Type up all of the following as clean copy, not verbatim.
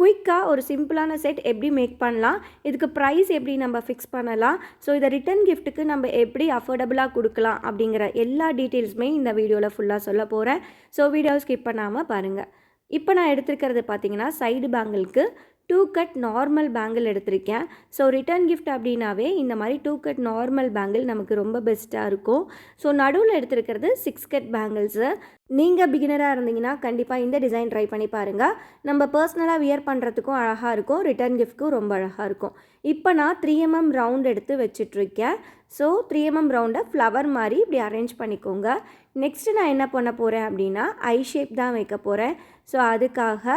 குயிக்காக ஒரு சிம்பிளான செட் எப்படி மேக் பண்ணலாம், இதுக்கு ப்ரைஸ் எப்படி நம்ம ஃபிக்ஸ் பண்ணலாம், ஸோ இதை ரிட்டன் கிஃப்ட்டுக்கு நம்ம எப்படி அஃபோர்டபுளாக கொடுக்கலாம் அப்படிங்கிற எல்லா டீட்டெயில்ஸுமே இந்த வீடியோவில் ஃபுல்லாக சொல்ல போகிறேன். ஸோ வீடியோவை ஸ்கிப் பண்ணாமல் பாருங்கள். இப்போ நான் எடுத்துருக்கிறது பார்த்தீங்கன்னா சைடு பேங்கிளுக்கு 2 கட் நார்மல் பேங்கிள் எடுத்திருக்கேன். ஸோ ரிட்டன் கிஃப்ட் அப்படின்னாவே இந்த மாதிரி 2 கட் நார்மல் பேங்கிள் நமக்கு ரொம்ப பெஸ்ட்டாக இருக்கும். ஸோ நடுவில் எடுத்துருக்கிறது 6 கட் பேங்கிள்ஸு. நீங்கள் பிகினராக இருந்தீங்கன்னா கண்டிப்பாக இந்த டிசைன் ட்ரை பண்ணி பாருங்கள். நம்ம பர்சனலாக வியர் பண்ணுறதுக்கும் அழகாக இருக்கும், ரிட்டன் கிஃப்ட்க்கும் ரொம்ப அழகாக இருக்கும். இப்போ நான் 3mm ரவுண்ட் எடுத்து வச்சிட்ருக்கேன். ஸோ 3mm ரவுண்டை ஃப்ளவர் மாதிரி இப்படி அரேஞ்ச் பண்ணிக்கோங்க. நெக்ஸ்ட்டு நான் என்ன பண்ண போகிறேன் அப்படின்னா ஐ ஷேப் தான் வைக்க போகிறேன். ஸோ அதுக்காக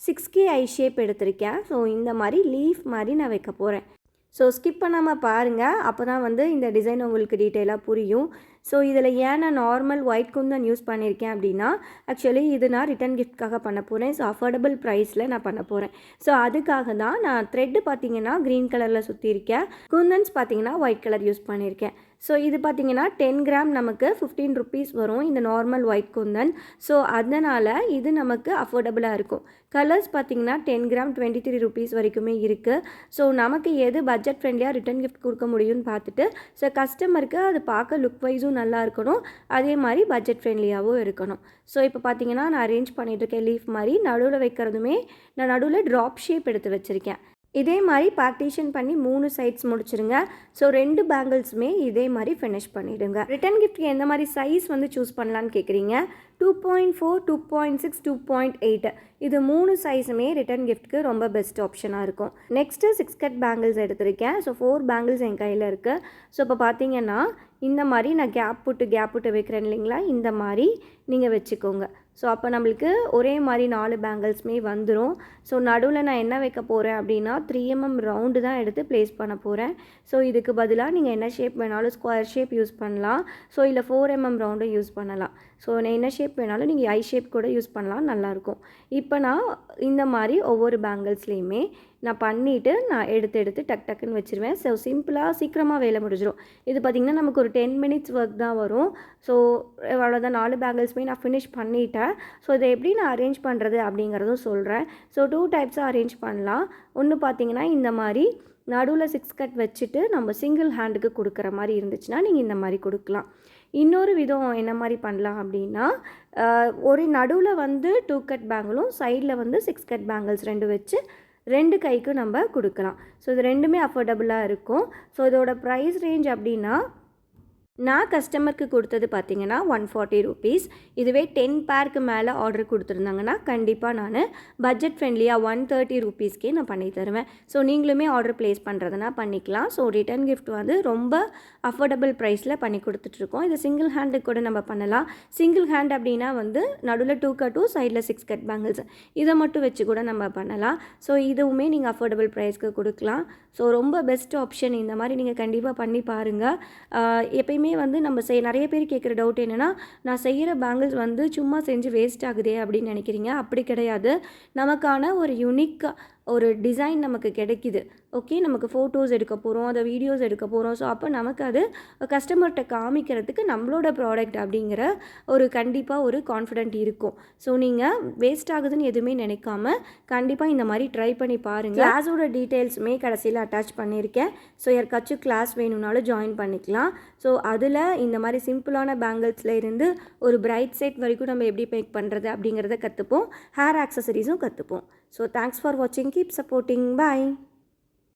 6K ஐ ஷேப் எடுத்திருக்கேன். ஸோ இந்த மாதிரி லீஃப் மாதிரி நான் வைக்க போகிறேன். ஸோ ஸ்கிப் பண்ணாமல் பாருங்கள், அப்போ தான் இந்த டிசைன் உங்களுக்கு டீட்டெயிலாக புரியும். ஸோ இதில் ஏன் நான் நார்மல் ஒயிட் குந்தன் யூஸ் பண்ணியிருக்கேன் அப்படின்னா, ஆக்சுவலி இது நான் ரிட்டன் கிஃப்ட்காக பண்ண போகிறேன். ஸோ அஃபோர்டபுள் ப்ரைஸில் நான் பண்ண போகிறேன். ஸோ அதுக்காக தான் நான் த்ரெட்டு பார்த்தீங்கன்னா க்ரீன் கலரில் சுற்றியிருக்கேன். குந்தன்ஸ் பார்த்தீங்கன்னா ஒயிட் கலர் யூஸ் பண்ணியிருக்கேன். ஸோ இது பார்த்தீங்கன்னா 10 கிராம் நமக்கு 15 ருபீஸ் வரும் இந்த நார்மல் ஒயிட் குந்தன். ஸோ அதனால் இது நமக்கு அஃபோர்டபுளாக இருக்கும். கலர்ஸ் பார்த்தீங்கன்னா 10 கிராம் 23 ருபீஸ் வரைக்குமே இருக்குது. ஸோ நமக்கு எது பட்ஜெட் ஃப்ரெண்ட்லியாக ரிட்டன் கிஃப்ட் கொடுக்க முடியும்னு பார்த்துட்டு, ஸோ கஸ்டமருக்கு அது பார்க்க லுக் வைஸும் நல்லா இருக்கணும், அதே மாதிரி பட்ஜெட் ஃப்ரெண்ட்லியாகவும் இருக்கணும். ஸோ இப்போ பார்த்தீங்கன்னா நான் அரேஞ்ச் பண்ணிகிட்ருக்கேன் லீஃப் மாதிரி. நடுவில் வைக்கிறதுமே நான் நடுவில் ட்ராப் ஷேப் எடுத்து வச்சுருக்கேன். இதே மாதிரி பார்ட்டிஷன் பண்ணி 3 சைட்ஸ் முடிச்சுருங்க. ஸோ 2 பேங்கிள்ஸுமே இதே மாதிரி ஃபினிஷ் பண்ணிவிடுங்க. ரிட்டன் கிஃப்ட்க்கு எந்த மாதிரி சைஸ் சூஸ் பண்ணலான்னு கேட்குறீங்க. 2.4, 2.6, 2.8 இது 3 சைஸுமே ரிட்டன் கிஃப்ட்க்கு ரொம்ப பெஸ்ட் ஆப்ஷனாக இருக்கும். நெக்ஸ்ட்டு 6 கட் பேங்கிள்ஸ் எடுத்திருக்கேன். ஸோ 4 பேங்கிள்ஸ் என் கையில் இருக்குது. ஸோ இப்போ பார்த்தீங்கன்னா இந்த மாதிரி நான் கேப் விட்டு வைக்கிறேன் இல்லைங்களா, இந்த மாதிரி நீங்கள் வச்சுக்கோங்க. ஸோ அப்போ நம்மளுக்கு ஒரே மாதிரி 4 பேங்கிள்ஸுமே வந்துடும். ஸோ நடுவில் நான் என்ன வைக்க போகிறேன் அப்படின்னா 3mm ரவுண்டு தான் எடுத்து ப்ளேஸ் பண்ண போகிறேன். ஸோ இதுக்கு பதிலாக நீங்கள் என்ன ஷேப் வேணாலும் ஸ்கொயர் ஷேப் யூஸ் பண்ணலாம். ஸோ இல்லை 4mm ரவுண்டும் யூஸ் பண்ணலாம். ஸோ நான் என்ன ஷேப் வேணாலும் நீங்கள் ஐ ஷேப் கூட யூஸ் பண்ணலாம், நல்லாயிருக்கும். இப்போ நான் இந்த மாதிரி ஒவ்வொரு பேங்கிள்ஸ்லேயுமே நான் பண்ணிவிட்டு நான் எடுத்து டக்குன்னு வச்சுருவேன். ஸோ சிம்பிளாக சீக்கிரமாக வேலை முடிஞ்சிடும். இது பார்த்திங்கன்னா நமக்கு ஒரு 10 மினிட்ஸ் ஒர்க் தான் வரும். ஸோ அவ்வளோதான், 4 பேங்கிள்ஸுமே நான் ஃபினிஷ் பண்ணிட்டேன். ஸோ இதை எப்படி நான் அரேஞ்ச் பண்ணுறது அப்படிங்கிறதும் சொல்கிறேன். ஸோ 2 டைப்ஸாக அரேஞ்ச் பண்ணலாம். ஒன்று பார்த்திங்கன்னா இந்த மாதிரி நடுவில் 6 கட் வச்சுட்டு நம்ம சிங்கிள் ஹேண்டுக்கு கொடுக்குற மாதிரி இருந்துச்சுன்னா நீங்கள் இந்த மாதிரி கொடுக்கலாம். இன்னொரு விதம் என்ன மாதிரி பண்ணலாம் அப்படின்னா, ஒரு நடுவில் 2 கட் பேங்கிளும் சைடில் 6 கட் பேங்கிள்ஸ் 2 வச்சு 2 கைக்கு நம்ம கொடுக்கலாம். ஸோ இது ரெண்டுமே அஃபோர்டபுளாக இருக்கும். ஸோ இதோட ப்ரைஸ் ரேஞ்ச் அப்படின்னா நான் கஸ்டமருக்கு கொடுத்தது பார்த்திங்கன்னா 140 ருபீஸ். இதுவே 10 பேருக்கு மேலே ஆர்டர் கொடுத்துருந்தாங்கன்னா கண்டிப்பாக நான் பட்ஜெட் ஃப்ரெண்ட்லியாக 130 ருபீஸ்க்கே நான் பண்ணி தருவேன். ஸோ நீங்களுமே ஆர்டர் ப்ளேஸ் பண்ணுறதுனா பண்ணிக்கலாம். ஸோ ரிட்டன் கிஃப்ட் ரொம்ப அஃபோர்டபுள் ப்ரைஸில் பண்ணி கொடுத்துட்ருக்கோம். இது சிங்கிள் ஹேண்டுக்கு கூட நம்ம பண்ணலாம். சிங்கிள் ஹேண்ட் அப்படின்னா நடுவில் 2 கட்டும் சைடில் 6 கட் பேங்கிள்ஸ் இதை மட்டும் வச்சு கூட நம்ம பண்ணலாம். ஸோ இதுவுமே நீங்கள் அஃபோர்டபுள் ப்ரைஸ்க்கு கொடுக்கலாம். ஸோ ரொம்ப பெஸ்ட் ஆப்ஷன். இந்த மாதிரி நீங்கள் கண்டிப்பாக பண்ணி பாருங்கள். எப்பயுமே நம்ம நிறைய பேர் கேட்குற டவுட் என்னென்னா, நான் செய்கிற பேங்கிள்ஸ் சும்மா செஞ்சு வேஸ்ட் ஆகுதே அப்படின்னு நினைக்கிறீங்க. அப்படி கிடையாது. நமக்கான ஒரு யூனிக் ஒரு டிசைன் நமக்கு கிடைக்கிது. ஓகே, நமக்கு ஃபோட்டோஸ் எடுக்க போகிறோம், அதை வீடியோஸ் எடுக்க போகிறோம். ஸோ அப்போ நமக்கு அது கஸ்டமர்கிட்ட காமிக்கிறதுக்கு நம்மளோட ப்ராடக்ட் அப்படிங்கிற கண்டிப்பாக ஒரு கான்ஃபிடென்ட் இருக்கும். ஸோ நீங்கள் வேஸ்ட் ஆகுதுன்னு எதுவுமே நினைக்காம கண்டிப்பாக இந்த மாதிரி ட்ரை பண்ணி பாருங்கள். கிளாஸோட டீட்டெயில்ஸுமே கடைசியில் அட்டாச் பண்ணியிருக்கேன். ஸோ யாருக்காச்சும் கிளாஸ் வேணும்னாலும் ஜாயின் பண்ணிக்கலாம். ஸோ அதில் இந்த மாதிரி சிம்பிளான பேங்கிள்ஸில் இருந்து ஒரு பிரைட் செட் வரைக்கும் நம்ம எப்படி மேக் பண்ணுறது அப்படிங்கிறத கற்றுப்போம். ஹேர் ஆக்சசரிஸும் கற்றுப்போம். ஸோ தேங்க்ஸ் ஃபார் வாட்சிங். Keep supporting. பாய்.